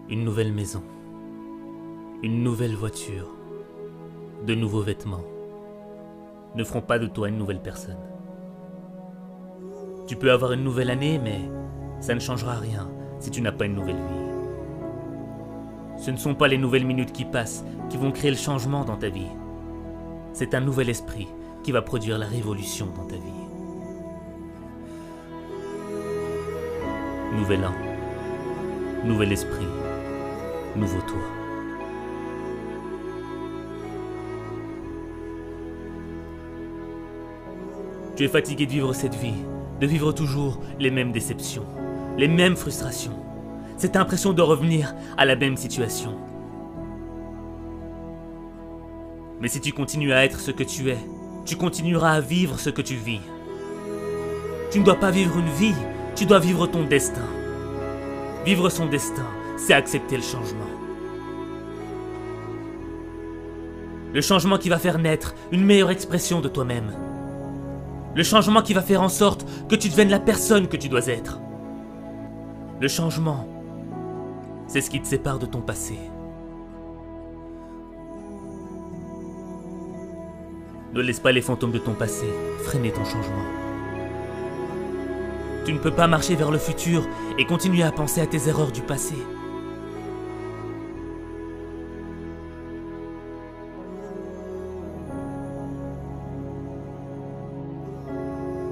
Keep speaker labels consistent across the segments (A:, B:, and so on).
A: Une nouvelle maison, une nouvelle voiture, de nouveaux vêtements ne feront pas de toi une nouvelle personne. Tu peux avoir une nouvelle année, mais ça ne changera rien si tu n'as pas une nouvelle vie. Ce ne sont pas les nouvelles minutes qui passent qui vont créer le changement dans ta vie. C'est un nouvel esprit qui va produire la révolution dans ta vie. Nouvel an, nouvel esprit, nouveau toi. Tu es fatigué de vivre cette vie, de vivre toujours les mêmes déceptions, les mêmes frustrations, cette impression de revenir à la même situation. Mais si tu continues à être ce que tu es, tu continueras à vivre ce que tu vis. Tu ne dois pas vivre une vie, tu dois vivre ton destin. Vivre son destin, c'est accepter le changement. Le changement qui va faire naître une meilleure expression de toi-même. Le changement qui va faire en sorte que tu deviennes la personne que tu dois être. Le changement, c'est ce qui te sépare de ton passé. Ne laisse pas les fantômes de ton passé freiner ton changement. Tu ne peux pas marcher vers le futur et continuer à penser à tes erreurs du passé.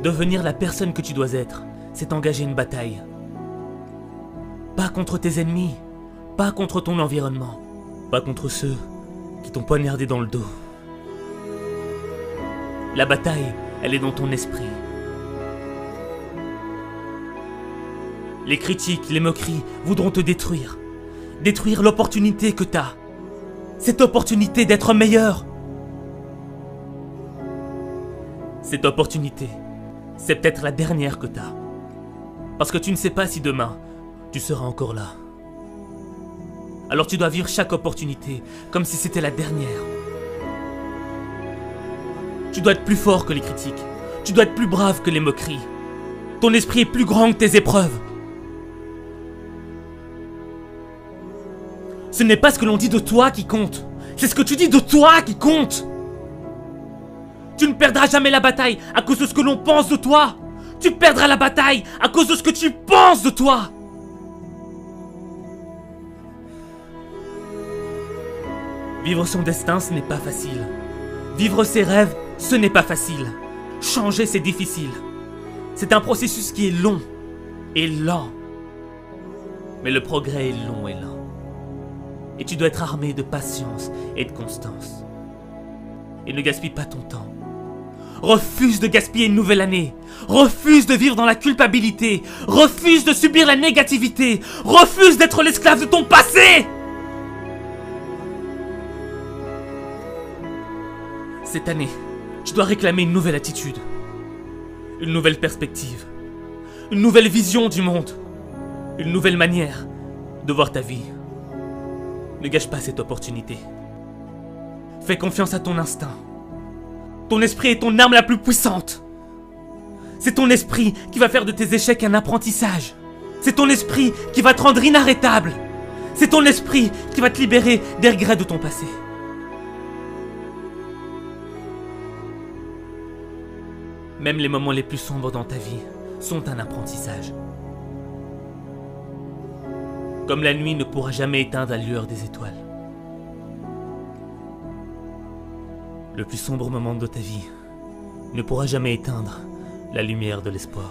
A: Devenir la personne que tu dois être, c'est engager une bataille. Pas contre tes ennemis, pas contre ton environnement, pas contre ceux qui t'ont poignardé dans le dos. La bataille, elle est dans ton esprit. Les critiques, les moqueries voudront te détruire. Détruire l'opportunité que t'as. Cette opportunité d'être meilleur. Cette opportunité, c'est peut-être la dernière que t'as. Parce que tu ne sais pas si demain, tu seras encore là. Alors tu dois vivre chaque opportunité comme si c'était la dernière. Tu dois être plus fort que les critiques. Tu dois être plus brave que les moqueries. Ton esprit est plus grand que tes épreuves. Ce n'est pas ce que l'on dit de toi qui compte. C'est ce que tu dis de toi qui compte. Tu ne perdras jamais la bataille à cause de ce que l'on pense de toi. Tu perdras la bataille à cause de ce que tu penses de toi. Vivre son destin, ce n'est pas facile. Vivre ses rêves, ce n'est pas facile. Changer, c'est difficile. C'est un processus qui est long et lent. Mais le progrès est long et lent. Et tu dois être armé de patience et de constance. Et ne gaspille pas ton temps. Refuse de gaspiller une nouvelle année. Refuse de vivre dans la culpabilité. Refuse de subir la négativité. Refuse d'être l'esclave de ton passé. Cette année, tu dois réclamer une nouvelle attitude. Une nouvelle perspective. Une nouvelle vision du monde. Une nouvelle manière de voir ta vie. Ne gâche pas cette opportunité. Fais confiance à ton instinct. Ton esprit est ton arme la plus puissante. C'est ton esprit qui va faire de tes échecs un apprentissage. C'est ton esprit qui va te rendre inarrêtable. C'est ton esprit qui va te libérer des regrets de ton passé. Même les moments les plus sombres dans ta vie sont un apprentissage. Comme la nuit ne pourra jamais éteindre la lueur des étoiles. Le plus sombre moment de ta vie ne pourra jamais éteindre la lumière de l'espoir.